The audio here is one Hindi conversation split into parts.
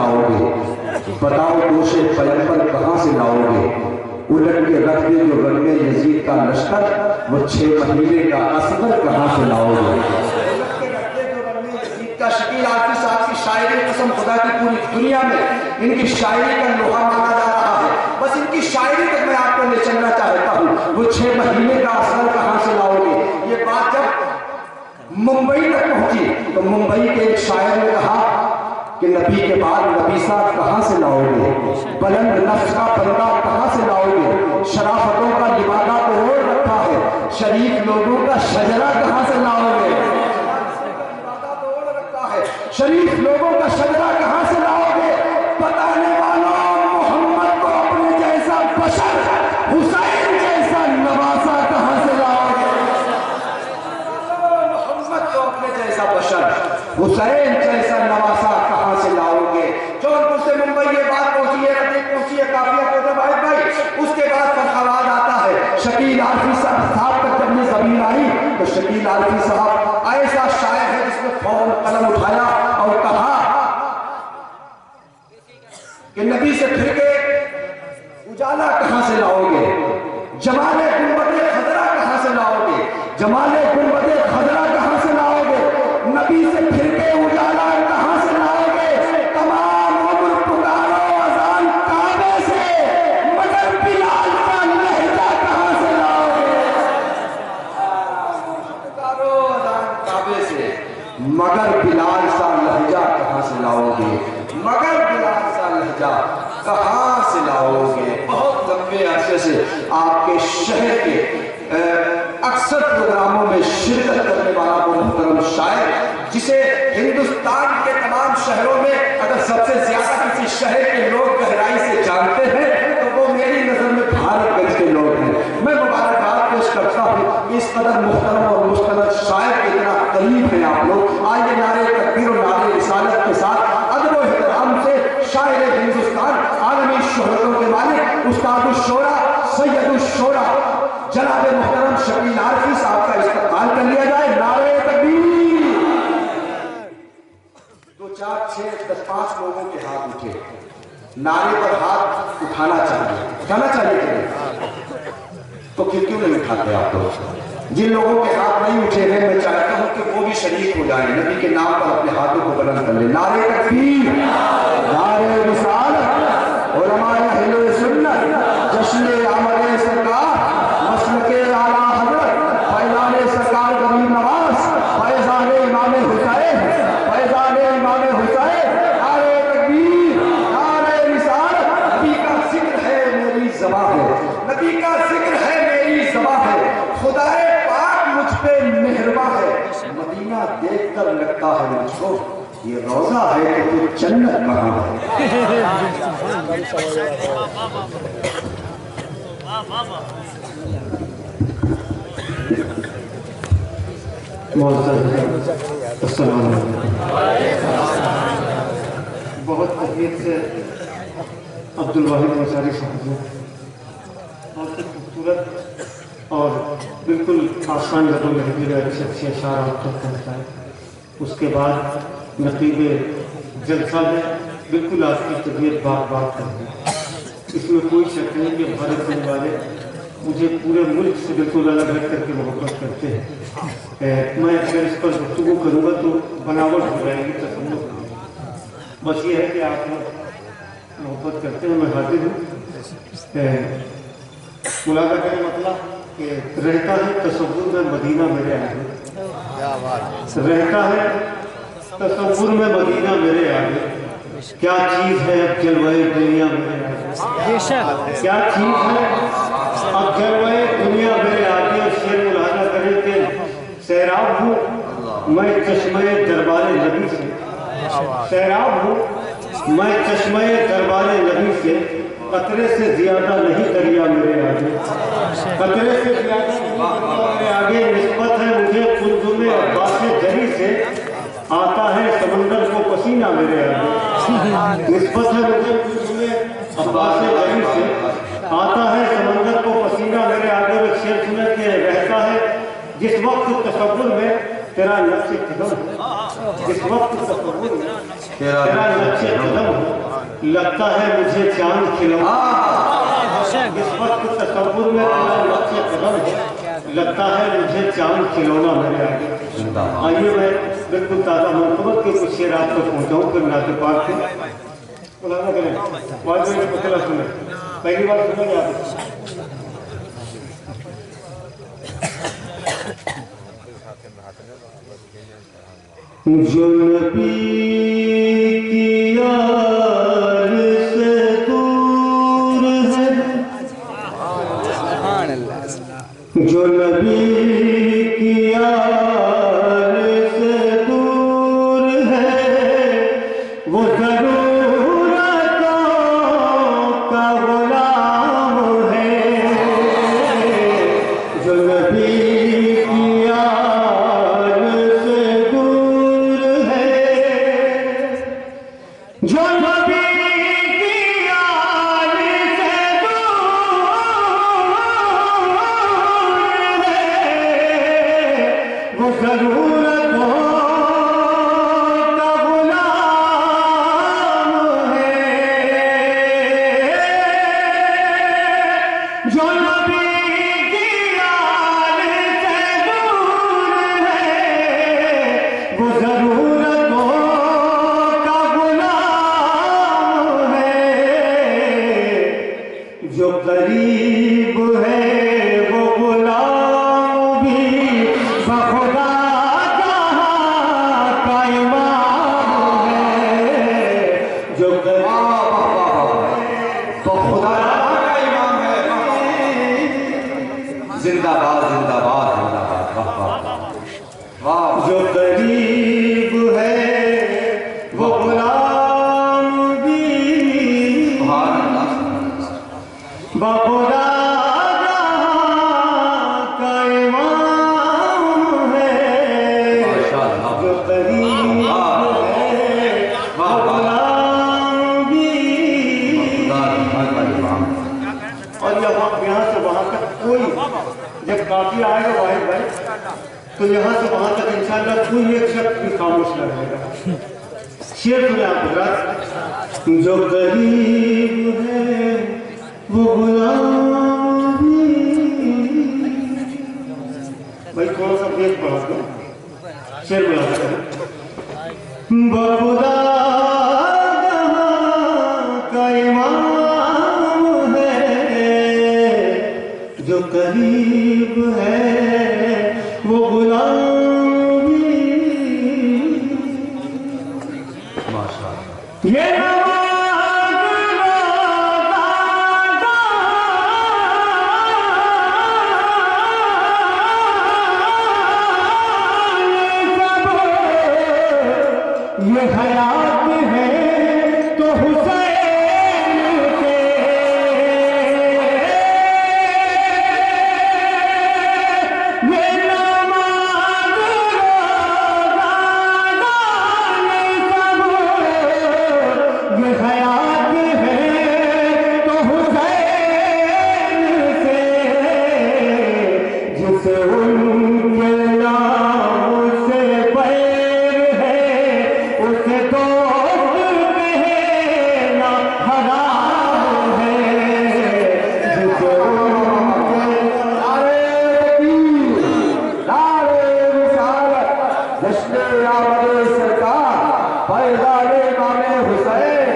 लाओगे? बताओ दोषे पैगंबर कहाँ से लाओगे? उलट के रख दे जो रन में यजीद का लश्कर, वो 6 महीने का असगर कहाँ से लाओगे? शकील आरफी साहब की शायरी कसम खुदा की पूरी दुनिया में इनकी शायरी का लोहा माना जा रहा है। बस इनकी शायरी तक मैं आपको ले चलना चाहता हूँ। वो 6 महीने का असर कहाँ से लाओगे? ये बात जब मुंबई तक पहुंची तो मुंबई के एक शायर ने कहा कि नबी के बाद नबीसा कहाँ से लाओगे? बुलंद नफ्स का बंदा कहाँ से लाओगे? शराफतों का लिबादा तो ओढ़ रखा है, शरीफ लोगों का शजरा कहाँ से लाओगे? शरीफ लोगों का शजरा कहां से लाओगे? बताने वालों, मोहम्मद को अपने जैसा बशर, हुसैन जैसा नवासा कहां से लाओगे? मोहम्मद को अपने जैसा बशर, हुसैन जैसा नवासा कहां से लाओगे? जौनपुर से मुंबई ये बात पहुंची है, रतीक पहुंची है, काफिया पहुंचा भाई। उसके बाद फरहाद आता है शकील आरफी साहब तक जब ये जमीन आई तो शकील आरफी साहब ऐसा शायर है जिसने फौरन कलम उठाया और कहा कि नबी से फिर के उजाला कहां से लाओगे? जमाले गुंबदे खजरा कहां से लाओगे? जमाले गुंबदे खजरा कहां से लाओगे? नबी से फिर के उजाला कहां से लाओगे? तमाम उम्र पुकारो अजान काबे से, मगर बिलाल का लहजा कहां से लाओगे? पुकारो अजान काबे से, मगर बिलाल सा लहजा कहां से लाओगे? मगर बिलाल सा लहजा कहां से लाओगे? बहुत लंबे अरसे से आपके शहर के अक्सर प्रोग्रामों में शिरकत करने वाला वो मुहतरम शायर, जिसे हिंदुस्तान के तमाम शहरों में अगर सबसे ज्यादा किसी शहर के लोग गहराई से जानते हैं तो वो मेरी नजर में भारतगंज के लोग हैं। मैं मुबारकबाद पेश करता हूँ इस कदर मुहतरम और मुस्तनद शायर के इतना करीब है आप लोग। आइए नारे तकबीर और नारे रिसालत के साथ अदब व एहतराम से शायर हिंदुस्तान, आलमी शोहरतों के मालिक, उस्ताद शोरा, सैयद शोरा जनाब मुहतरम शकील आरफी साहब का इस्तकबाल कर लिया जाए। नारे तकबीर। 2, 4, 6, 10, 5 लोगों के हाथ उठे। नारे पर हाथ उठाना चाहिए तो फिर क्यों नहीं उठाते आप लोग? जिन लोगों के हाथ नहीं उठे हैं मैं चाहता हूं कि वो भी शरीक हो जाए, नबी के नाम पर अपने हाथों को बुलंद कर ले। नारे तकबीर, नारे रिसालत, उलमाए अहले सुन्नत, जश्न आमद सरकार, मसलके आला हजरत, फैज़ान सरकार गरीब नवाज, फैज़ान इमाम हुसैन, फैज़ान इमाम हुसैन। नारे तकबीर, नारे रिसालत। नबी का जिक्र है मेरी ज़बान है, नबी का जिक्र है मेरी ज़बान है। खुदाए पाक मुझ पे मेहरबा है, मदीना देखकर लगता है मुझको ये रोजा है कि तू जन्नत कहाँ है। बहुत तकलीफ से अब्दुल वाहिद अंसारी साहब ने बहुत ही खूबसूरत और बिल्कुल आसान लफ्ज़ों में लिखे अच्छे अशार आप तक पहुँचाए। उसके बाद नकीब जलसा में बिल्कुल आपकी तबीयत बात कर दी। इसमें कोई शक नहीं कि भारत के वाले मुझे पूरे मुल्क से बिल्कुल अलग हट करके मोहब्बत करते हैं। मैं अगर इस पर गुफ्तगू करूँगा तो बनावट हो जाएगी, तसल्लुक होगी। बस ये है कि आप मोहब्बत करते हैं, मैं हाजिर हूँ। मुलाका करें मतलब कि रहता है तसव्वुर में मदीना मेरे आगे, रहता है तसव्वुर में मदीना मेरे आगे। क्या चीज़ है अब जलवाए दुनिया मेरे आगे, क्या चीज़ है अब जलवाए दुनिया मेरे आगे। और शेर मुलाजा करें कि सैराब हूँ मैं चश्मे दरबारे नबी से, सैराब हूँ मैं चश्मे दरबारे नबी से। कतरे से ज्यादा नहीं दरिया मेरे आगे, कतरे से ज्यादा मेरे आगे। निस्बत है मुझे कुल्जुमे अब्बास जरी से, आता है समंदर को पसीना मेरे आगे। निस्बत है मुझे कुल्जुमे अब्बास जरी से, आता है समंदर को पसीना मेरे आगे। वो शेर सुन के रहता है जिस वक्त तसव्वुर में तेरा नफ्स खिदम है, इस वक्त तस्वुर में तेरा नक्शे कदम हो, लगता है मुझे चांद खिलौना। इस वक्त तस्वुर में तेरा नक्शे कदम हो, लगता है मुझे चांद खिलौना मेरे आगे। आइए मैं बिल्कुल ताज़ा मनकबत के कुछ शेर आप तक पहुँचाऊँ, फिर नाते पाक के बुलाना करें। वाजिब में पतला सुने, पहली बार सुनेंगे आप। जो नबी की यार से दूर है, जो नबी की यार से दूर है, वो ज़रूरतों का गुलाम है। जो नबी की यार से दूर है, जो नबी की यार से दूर है, वो ज़रूरतों का गुलाम है। जो नबी की यार से दूर है, वो ज़रूरतों का गुलाम है। जो करीब है वो गुलाम भी बखुदा जहाँ का इमाम है। जो तो खुदा का इमाम है। जिंदाबाद जिंदाबाद जिंदाबाद, वाह वाह वाह। जो करीब है वो गुलाम भी सुभान अल्लाह। बखुदा जहाँ का इमाम है। माशाअल्लाह। जो करीब है वो गुलाम भी। खुदा का इमाम। और यहाँ से वहाँ तक कोई, जब काफिला आएगा वाहिद भाई, तो यहाँ से वहाँ तक इंशाअल्लाह कोई एक शब्द भी खामोश न रहेगा। शेर सुने आप हज़रात। जो करीब है वो गुलाम भी। भाई थोड़ा सा बेस बढ़ा दो, शेर बुला सकते बखुदा जहाँ का इमाम है। जो करीब है वो गुलाम भी। माशाअल्लाह। ये नवाज ये हयात है तो हुसैन के। ये नमाज ये हयात है तो हुसैन से। जिसे उनके नाम से बैर है, उसे दोस्त कहना हराम है। जिसे उनके नारे रिसालत, जश्न आमद सरकार, फैज़ान इमाम हुसैन,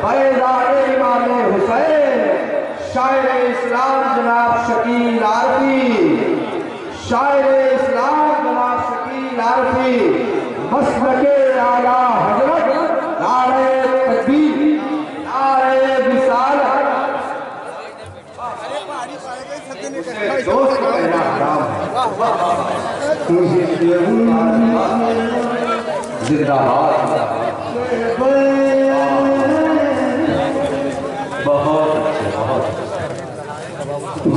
फैज़ान इमाम हुसैन। शायर इस्लाम जनाब शकील आरफी, शायर इस्लाम जनाब शकील आरफी, मसलके आला हजरत, नारे तकबीर, नारे रिसालत। उसे दोस्त कहना हराम है। जिंदाबाद। बहुत अच्छे, बहुत अच्छे।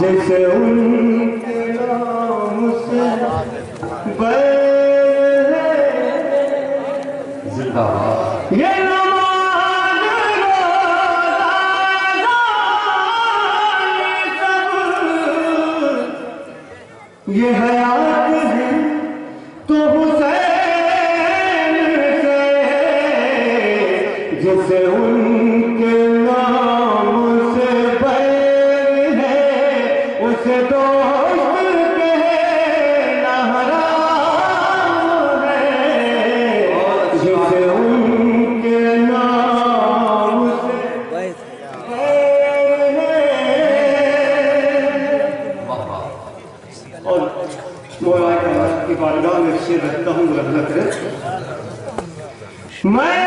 जैसे उनके नाम से बैर है। जिंदाबाद। ये नमाज रोज़ा ये हयात है तो हुसैन जिसे उनके नाम से बैर है उसे दोस्त कहना हराम है। जिसे उनके नाम से बैर है और मौला की बारगाह में शेर रखता हूँ रखना करे। मैं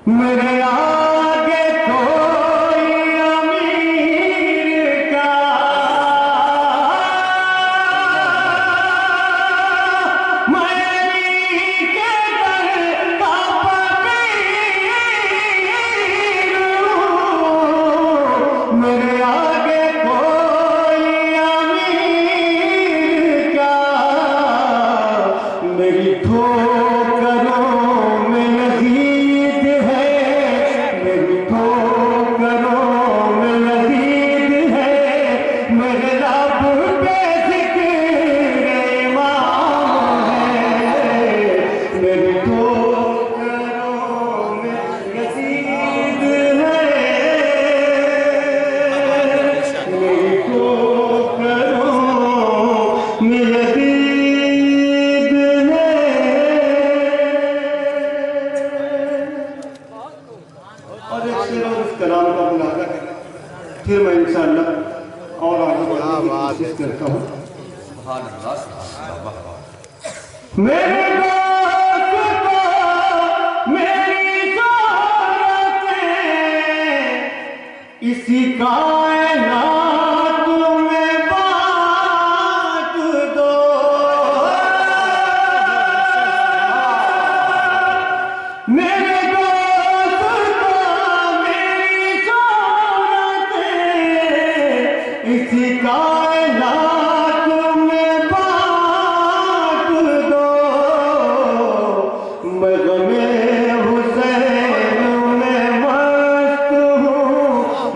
मेरे आगे कोई अमीर का मेरे आगे कोई अमीर का मेरी ठोकरों में नजीद है। मेरी ठोकरों में नजीद है। मेरे रब पे ज़िक्र इमाम है। मेरी ठोकरों में नजीद है। मेरी ठोकरों में नजीद है। और एक शेर और इस कलाम का मुलाज़ा करें, फिर मैं इंशाअल्लाह और आगे बढ़ने की कोशिश करता हूँ। मेरे दोस्त को मेरी ज़रूरत इसी कायनात में बांट दो। मेरे दोस्त को मेरी ज़रूरत इसी कायनात में बांट दो। मैं गमे हुसैन में मस्त हूँ।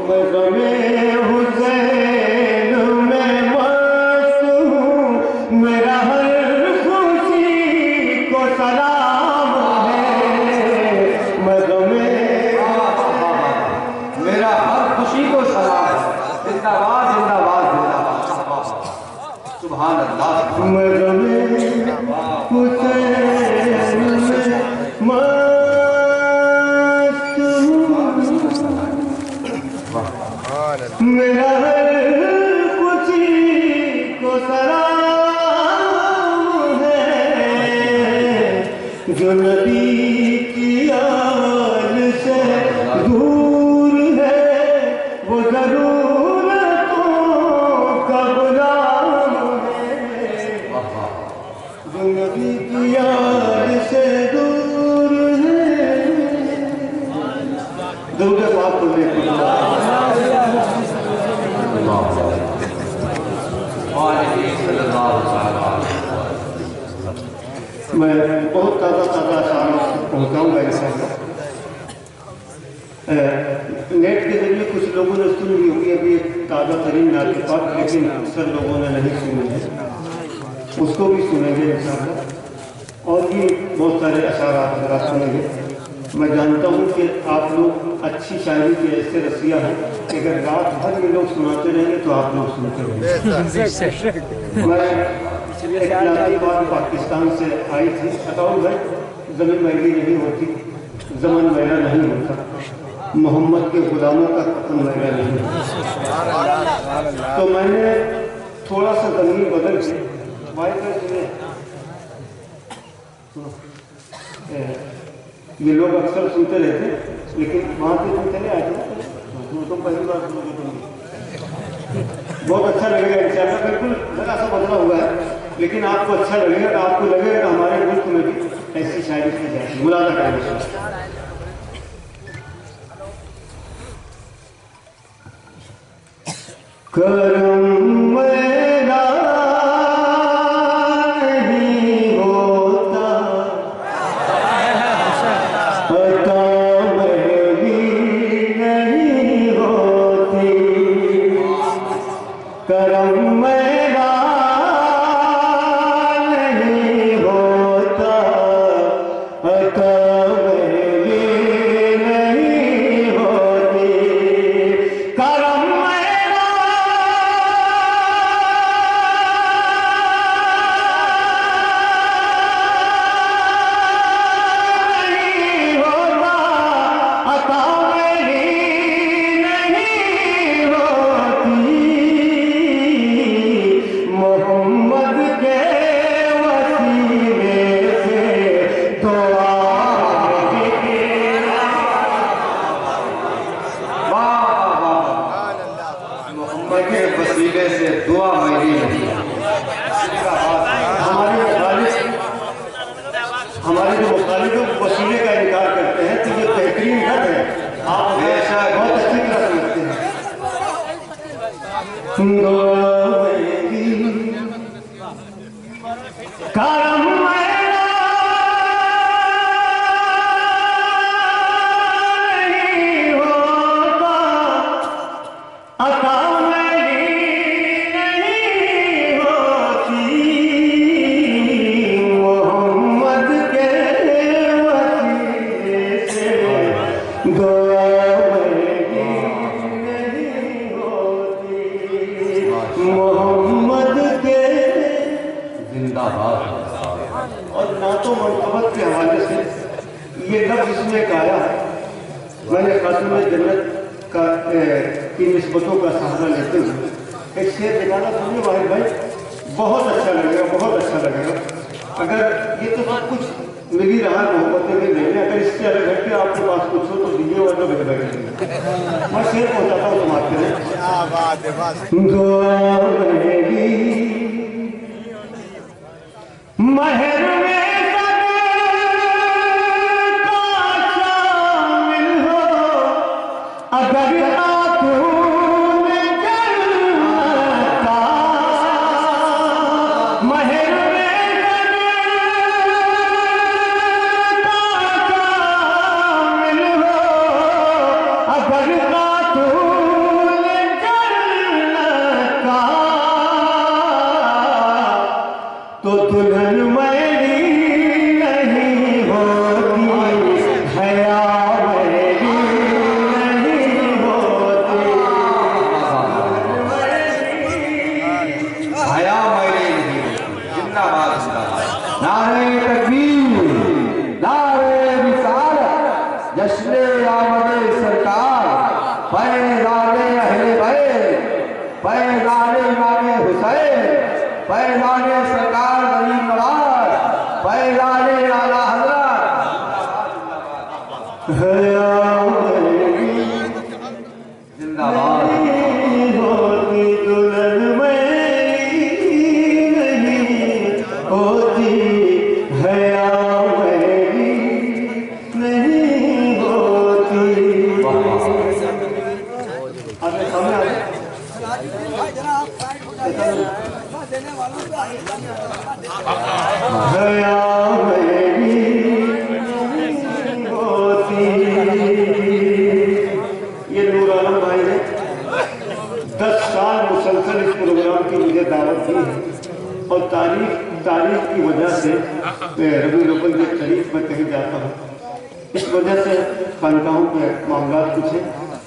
मैं गमे हुसैन में मस्त हूँ। मेरा हर खुशी को सलाम है। मैं गमे मेरा हर खुशी को सलाम है। जिंदाबाद जिंदाबाद जिंदाबाद। सुभान अल्लाह। मैं गमे हुसैन में मस्त हूँ। मेरा हर खुशी को सलाम है। जो नबी की याद से दूर है वो ज़रूरतों का गुलाम है। जो नबी की याद से दूर है। दुर्ग पाक को मैं बहुत ताज़ा ताज़ा अशार पहुँचाऊँगा इंशाअल्लाह। नेट के जरिए कुछ लोगों ने सुन ली होगी अभी एक ताज़ा तरीन नात पाक, लेकिन अक्सर लोगों ने नहीं सुनी है। उसको भी सुनेंगे इंशाअल्लाह। और भी बहुत सारे अशार आप सुनेंगे। मैं जानता हूँ कि आप लोग अच्छी शायरी के ऐसे रसिया हैं कि अगर रात भर ये लोग सुनाते रहेंगे तो आप लोग सुनते रहेंगे। मैं एक लाती बात पाकिस्तान से आई थी। बताओ भाई, ज़मीन मैली नहीं होती, ज़मन मैला नहीं होता, मोहम्मद के गुलामों का कफन मैला नहीं होता। तो मैंने थोड़ा सा ज़मीन बदल के भाई का सुने। ये लोग अक्सर सुनते रहते, लेकिन वहाँ से तुम चले आए थे, तुम पहली बार सुनोगे। तुम बहुत अच्छा लगेगा इंशाअल्लाह। बिल्कुल जरा सा बदला हुआ है, लेकिन आपको अच्छा लगेगा। तो आपको लगेगा कि हमारे मुल्क में भी ऐसी शायरी की जाएगी। मुलाज़ा करेंगे। करम मेरा नहीं होता, अता मेरी नहीं होती। करम मेरा और नातो मरतबत के हवाले से ये लफ्ज़ इसमें एक आया है, मैंने खातून जन्नत का की निस्बतों का सहारा लेते हुए एक शेर निकाला। सुनिए वाहिद भाई, बहुत अच्छा लगेगा, बहुत अच्छा लगेगा। अगर ये तो सब कुछ मिल ही रहा है मोहब्बतें भी नहीं, अगर इससे अलग हट के आपके पास कुछ हो तो दीजिए, और तो बेहतर है। मैं शेर पहुँचाता हूँ तुम्हारे लिए। दुआ मेरी महर में शामिल हो, अगर आँखों में जलता महर में शामिल हो, अगर आँखों में जलता तो दुल्हन मेरी नहीं होती, हया मेरी नहीं होती, हया मेरी नहीं जिंदाबाद जिंदाबाद। नारे तकबीर, नारे रिसालत, जश्न आमद सरकार, फैज़ाने अहले बैत, फैज़ाने इमाम हुसैन, फैज़ाने सरकार गरीब नवाज, फैज़ाने आला हज़रत। हया मेरी जिंदाबाद। नहीं होती, दुल्हन मेरी नहीं होती, हया मेरी नहीं होती। आपने सामने आ गए? हया मेरी नहीं होती। ये नूर आलम भाई ने 10 साल मुसलसल इस प्रोग्राम की मुझे दावत दी है, और तारीख की वजह से रबीउल अव्वल के शरीफ में कहीं जाता हूँ, इस वजह से खानकाहों के मामला कुछ है,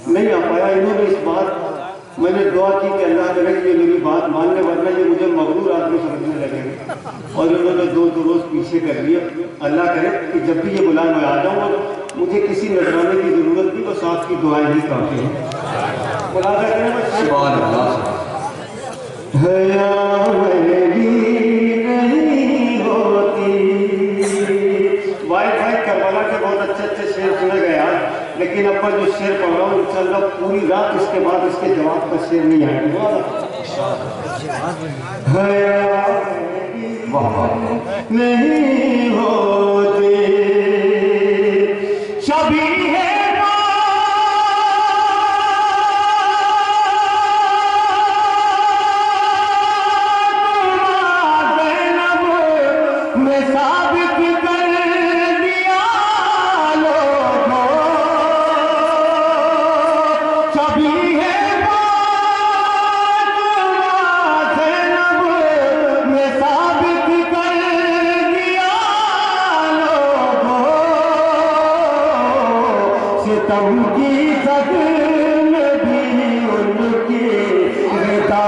नहीं आ पाया। इन्होंने इस बात, मैंने दुआ की कि अल्लाह करे कि ये मेरी बात मानने, वरना ये मुझे मगरूर आदमी समझने लगेंगे, और इन्होंने 2 रोज़ पीछे कर लिया। अल्लाह करे कि जब भी ये बुलाए मैं आ जाऊँ, और मुझे किसी नजराने की ज़रूरत नहीं, बस आपकी दुआएं ही काफ़ी हैं। मुलाज़ा करें बस। सुभान अल्लाह। हया मेरी नहीं होती। भाई करबला के बहुत अच्छे शेर सुने गए यार, लेकिन अब मैं जो शेर पढ़ रहा हूँ इंशाअल्लाह पूरी रात इसके बाद इसके जवाब का शेर नहीं आएगा। हया नहीं होती, सभी है मैं साबित कर दिया लोगों, सभी है मैं साबित कर दिया लोगों, सितम की सद में भी उनकी रिदा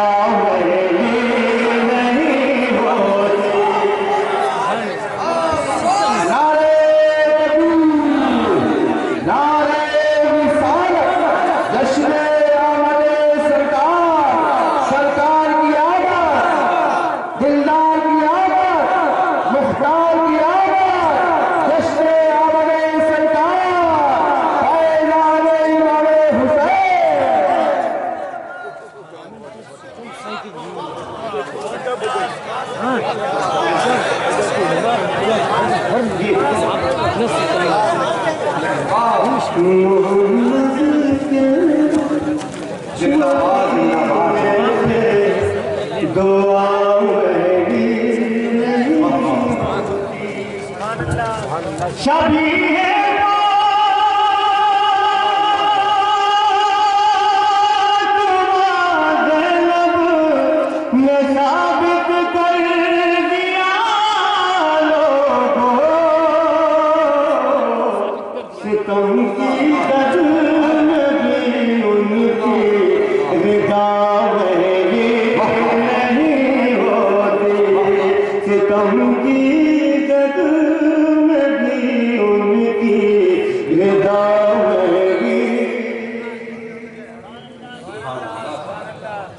सभी है मैं साबित कर दिया लोगों, सितम की कदम भी उनकी रिदा नहीं होती, कम की जग में भी उनकी रिदा होगी।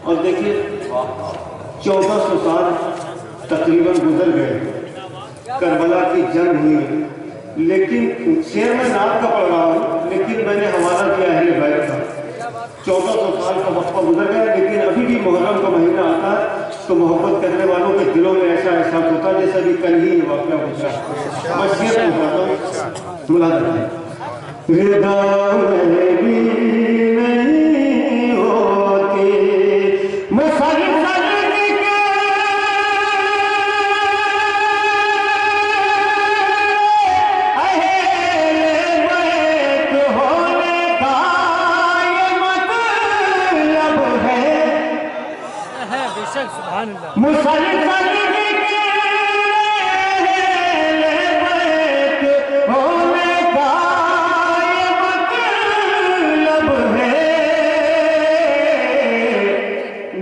और देखिए 1400 साल तकरीबन गुजर गए, करबला की जंग हुई, लेकिन शेर में नाथ का पढ़ रहा हूँ, लेकिन मैंने हमारा जो अहले बैत था 1400 साल का वक्फा गुजर गया, लेकिन अभी भी मुहर्रम का महीना आता है तो मोहब्बत करने वालों के दिलों में ऐसा एहसास होता है जैसे अभी कल ही ये वाक़या गुजरा। मैं शेर पूछता हूँ, मुलाज़ रिदा में भी नहीं होती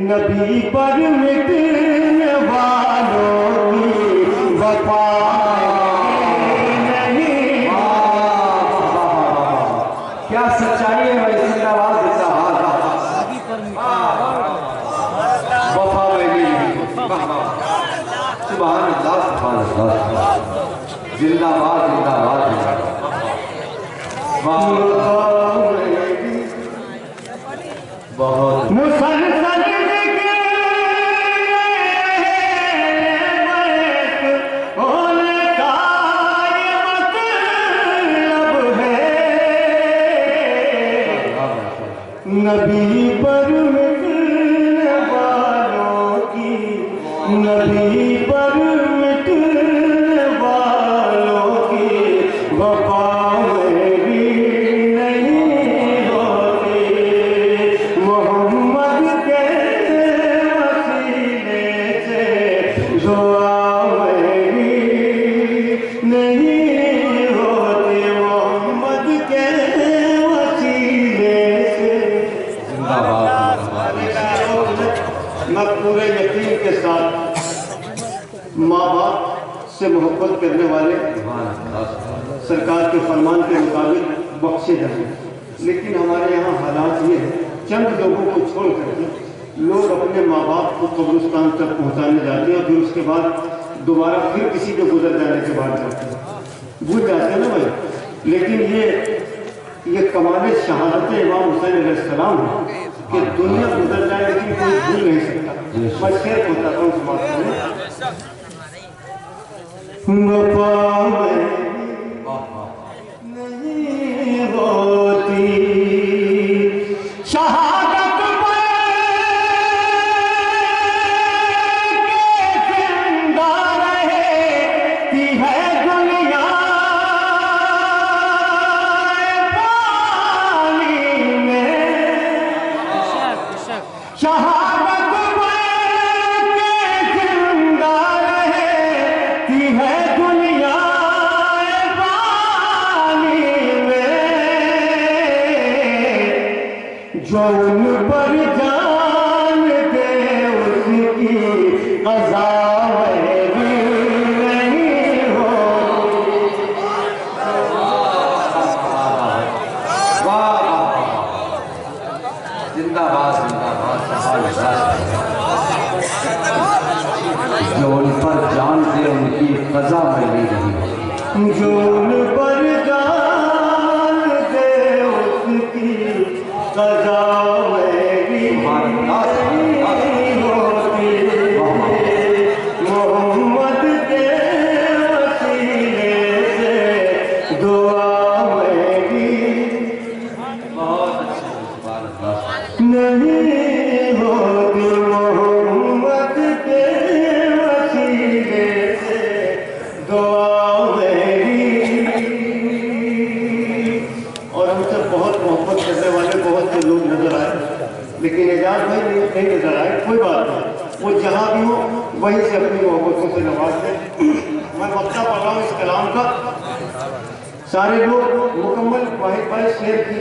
नबी पर मिटने वालों की वफा नहीं। क्या सच्चाई है भाई, जिंदाबाद जिंदाबाद, वफा में नहीं। सुभान अल्लाह सुभान अल्लाह, जिंदाबाद जिंदाबाद बहुत मुसलसल होने का ये मतलब है नबी पर मिटने वालों की, नबी पर मिटने वालों की वफा में भी नहीं होती। मोहम्मद के वसीले से दुआ में भी नहीं होती, मोहम्मद के वसीले से। मैं पूरे यकीन के साथ माँ बाप से मोहब्बत करने वाले सरकार के फरमान के मुताबिक बख्शे जाएं, लेकिन हमारे यहाँ हालात ये है, चंद लोगों को छोड़ करके लोग अपने माँ बाप को कब्रिस्तान तक पहुँचाने जाते हैं, फिर उसके बाद दोबारा फिर किसी के गुजर जाने के बाद जाते हैं, भूल जाते हैं ना भाई। लेकिन ये कमाल शहादत इमाम हुसैन अलैहिस्सलाम है कि दुनिया गुजर जाए लेकिन कोई भूल नहीं सकता। मैं शेर बताता हूँ उस बात में, वफा नहीं होती शहादत के जिंदा रहती है दुनिया पानी में। शहादत के जिंदा रहती है दुनिया पानी में, जो उन पर जान दे उसकी क़ज़ा में भी नहीं होती। जिंदाबाद जिंदाबाद, जो उन पर जान दे उनकी क़ज़ा में भी नहीं होती। जो उन पर जान दे उसकी क़ज़ा में भी नहीं होती। मोहम्मद के वसीले से दुआ में भी बहुत अच्छे, सुभान अल्लाह। नहीं होती। मोहम्मद के वसीले से दुआ में भी। और हमसे बहुत मोहब्बत करने वाले बहुत से लोग नजर आए, लेकिन एजाज भाई नहीं नजर आए। कोई बात नहीं, वो जहाँ भी हो वहीं से अपनी मोहब्बतों से नवाज दें। मैं मक्ता पढ़ रहा हूँ इस कलाम का, सारे लोग मुकम्मल वाहिद भाई शेर की